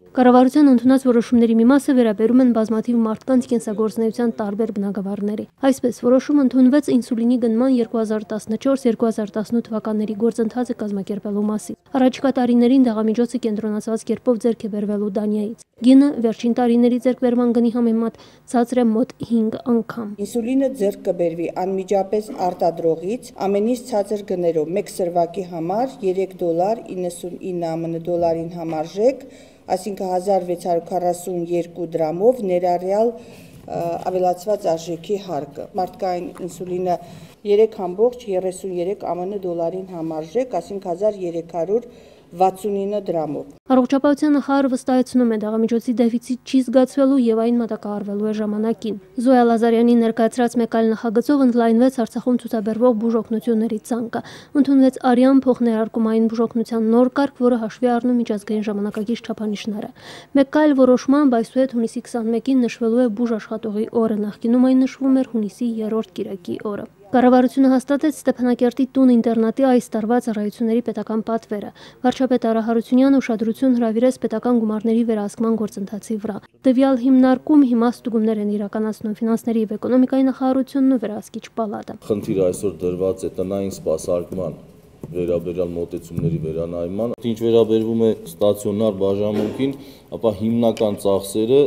Կառավարության ընդունած որոշումների մի մասը վերաբերում են բազմաթիվ մարդկանց կենսագործունեության տարբեր բնագավառների։ Այսպես, որոշում ընդունվեց ինսուլինի գնման 2014-2018 թվականների գործընթացը կազմակերպելու մասին։ Առաջիկա տարիներին դեղամիջոցը կենտրոնացված կերպով ձեռք է բերվելու Դանիայից։ Գինը վերջին տարիների ձեռքբերման գնի համեմատ ցածր է մոտ 5 անգամ։ Ինսուլինը ձեռք կբերվի անմիջապես արտադրողից ամենից ցածր գներով 1 սրվակի համար $3.99 դոլարին համարժեք, այսինքն 1642 դրամով ներառյալ ավելացված արժեքի հարկը։ Մարդկային ինսուլինը 3.33 ԱՄՆ դոլարին համարժեք, այսինքն 1369 դրամով։ Առողջապահության նախարարը վստահեցնում է, դեղամիջոցի դեֆիցիտ չի զգացվելու եւ այն մատակարարվելու է ժամանակին։ Զոյա Լազարյանի ներկայացրած մեկ այլ նախագծով ընդլայնվեց Արցախում ցուցաբերվող բուժօգնությունների ցանկը։ Ընդունվեց արյան փոխներարկումային բուժօգնության նոր կարգ, որը հաշվի առնում միջազգային ժամանակակից չափանիշները։ Մեկ այլ որոշմամբ այսուհետ հունիսի 21-ին նշվելու է բուժ աշխատողի օրը, նախկինում այն նշվում էր հունիսի 3-րդ կիրակի օրը։ Կառավարությունը հաստատեց Ստեփանակերտի տուն-ինտերնատի այս տարվա ծառայությունների պետական պատվերը։ Վարչապետ Արա Հարությունյանը ուշադրություն հրավիրեց պետական գումարների վերահսկման գործընթացի վրա։ Տվյալ հիմնարկում հիմա ստուգումներ են իրականացնում ֆինանսների եւ էկոնոմիկայի նախարարությունն ու վերահսկիչ պալատը։ Խնդիրը այսօր դրված է տնային սպասարկման վերաբերյալ մոտեցումների վերանայման։ Ինչ վերաբերվում է ստացիոնար բաժանմունքին, ապա հիմնական ծախսերը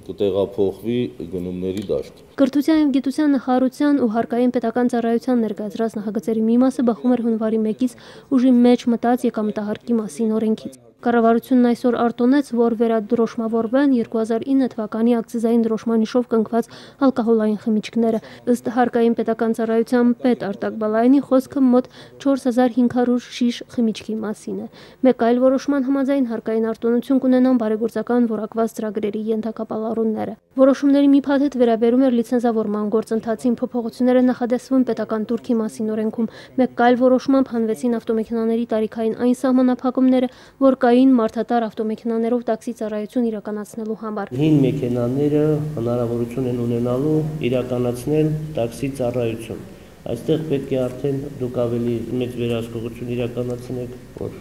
կտեղափոխվի գնումների դաշտ։ Կրթության եւ գիտության նախարարության ու հարկային պետական ծառայության ներկայացրած նախագծերի մի մասը բխում էր հունվարի 1-ից ուժի մեջ մտած եկամտահարկի մասին օրենքից։ Կառավարությունն այսօր արտոնեց, որ վերադրոշմավորվեն 2009 թվականի ակցիզային դրոշմանիշով կնքված ալկոհոլային խմիչքները։ Ըստ հարկային պետական ծառայության պետ Արտակ Բալայանի խոսքը մոտ 4500 շիշ խմիչքի մասին է։ Մեկ այլ որոշման համաձայն հարկային արտոնություն կունենան բարեգործական որակված ծրագրերի ենթակապալառունները։ Որոշումների մի փաթեթ վերաբերում էր լիցենզավորման գործընթացին, փոփոխություններ են նախադեсվում պետական турքի մասին օրենքում։ Մեկ այլ որոշմամբ հանվեցին ավտոմեքենաների տարիքային այն սահմանափակումները, որ կային մարդատար ավտոմեքենաներով տաքսի ծառայություն իրականացնելու համար։ Հին մեքենաները հնարավորություն են ունենալու իրականացնել տաքսի ծառայություն։ Այստեղ պետք է արդեն դուք ավելի մեծ վերահսկողություն իրականացնեք, որ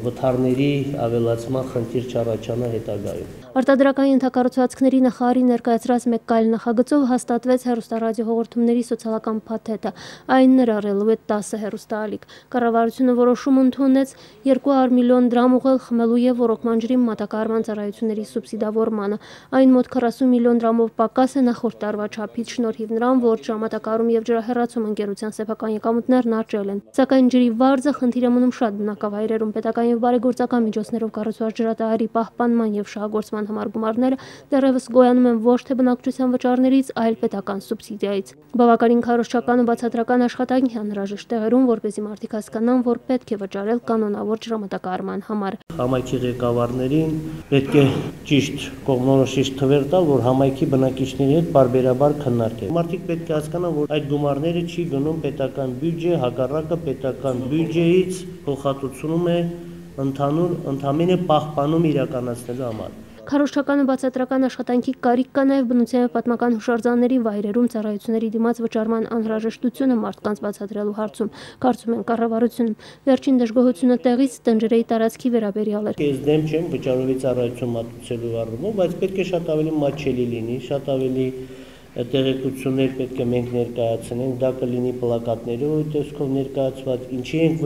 վթարների ավելացման խնդիր չառաջանա հետագայում։ Արտադրական ենթակառուցվածքների նախարարի ներկայացրած մեկ այլ նախագծով հաստատվեց հեռուստարադիոհաղորդումների սոցիալական փաթեթը, այն ներառելու է 10 հեռուստաալիք։ Կառավարությունը որոշում ընդունեց 200 միլիոն դրամ ուղղել խմելու եւ ոռոգման ջրի մատակարարման ծառայությունների սուբսիդավորմանը։ Այն մոտ 40 միլիոն դրամով պակաս է նախորդ տարվա չափից, շնորհիվ նրան, որ ջրամատակարարում եւ ջրահեռացում ընկերության սեփական եկամուտներն աճել են։ Սակայն ջրի վարձը խնդիր է մնում շատ բնակավայրերում։ Պետական եւ բարեգործական միջոցներով կառուցված ջրատահարի պահպանման եւ շահագործման համար գումարները դեռևս գոյանում են ոչ թե բնակչության վճարներից, այլ պետական սուբսիդիայից։ Բավականին քարոզչական ու բացատրական աշխատանք է անհրաժեշտ տեղերում, որպեսզի մարդիկ հասկանան, որ պետք է վճարել կանոնավոր ջրամատակարարման համար։ Համայնքի ղեկավարներին պետք է ճիշտ կողմնորոշիչ թվեր տալ, որ համայնքի բնակիչների հետ պարբերաբար քննարկել։ Մարդիկ պետք է հասկանան, որ այդ գումարները չի գնում պետական բյուջե, հակառակը պետական բյուջեից փոխհատուցում է ընդամենը պահպանում իրականացնելու համար։ Քարոզչական ու բացատրական աշխատանքի կարիք կա նաև բնության և պատմական հուշարձանների վայրերում ծառայությունների դիմաց վճարման անհրաժեշտությունը մարդկանց բացատրելու հարցում, կարծում են կառավարությունում։ Վերջին դժգոհությունը տեղից տնջրերի տարածքի վերաբերյալ էր։ Ես դեմ չեմ վճարովի ծառայություն մատուցելու առումով, բայց պետք է շատ ավելի մատչելի լինի, շատ ավելի տեղեկություններ պետք է մենք ներկայացնենք, դա կլինի պլակատներով տեսքով ներկայացված, ինչի ենք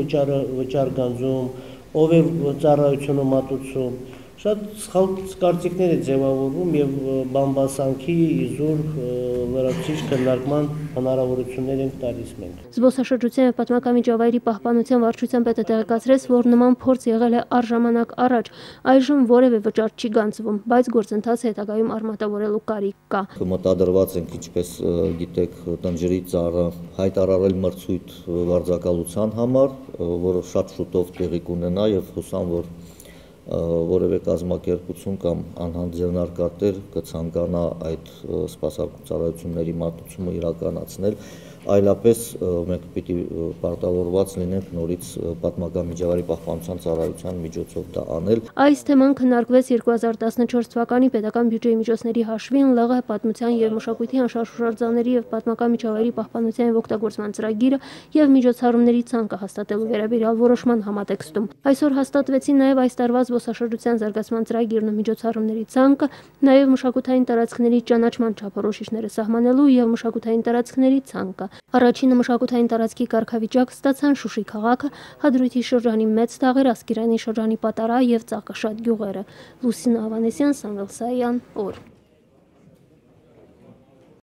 վճար գանձում, ով է ծառայությունը մատուցում։ Շատ սխալ կարծիքներ է ձևավորվում եւ բամբասանքի իզուր լրացուցիչ քննարկման հնարավորություններ ենք տալիս մենք։ Զբոսաշրջության եւ պատմական միջավայրի պահպանության վարչության պետը տեղեկացրեց, որ նման փորձ եղել է առժամանակ առաջ, այժմ որևէ վճար չի գանձվում, բայց գործընթացը հետագայում արմատավորելու կարիք կա։ Մտադրված ենք, ինչպես գիտեք, տնջրի ծառը հայտարարել մրցույթ վարձակալության համար, որը շատ շուտով տեղի կունենա եւ հուսամ, որ որևէ կազմակերպություն կամ անհանձ ձեռնարկատեր կցանկանա այդ սպասարկում ծառայությունների մատուցումը իրականացնել, այլապես մենք պիտի պարտավորված լինենք նորից պատմական միջավայրի պահպանության ծառայության միջոցով դա անել։ Այս թեման քննարկվեց 2014 թվականի պետական բյուջեի միջոցների հաշվին ԼՂՀ պատմության եւ մշակույթի անշարժուժարձանների եւ պատմական միջավայրի պահպանության եւ օգտագործման ծրագիրը եւ միջոցառումների ցանկը հաստատելու վերաբերյալ որոշման համատեքստում։ Այսօր հաստատվեցին նաեւ այս տարվա զբոսաշրջության զարգացման ծրագիրն ու միջոցառումների ցանկը, նաեւ մշակութային տարածքների ճանաչման չափորոշիչները սահմանելու եւ մշակութային տարածքների ցանկը։ Առաջինը մշակութային տարածքի կարգավիճակ ստացան Շուշի քաղաքը, Հադրութի շրջանի Մեծ Թաղեր, Ասկերանի շրջանի Պատարա եւ Ծաղկաշատ գյուղերը։ Լուսինա Ավանեսյան, Սամվել Սայան, օր։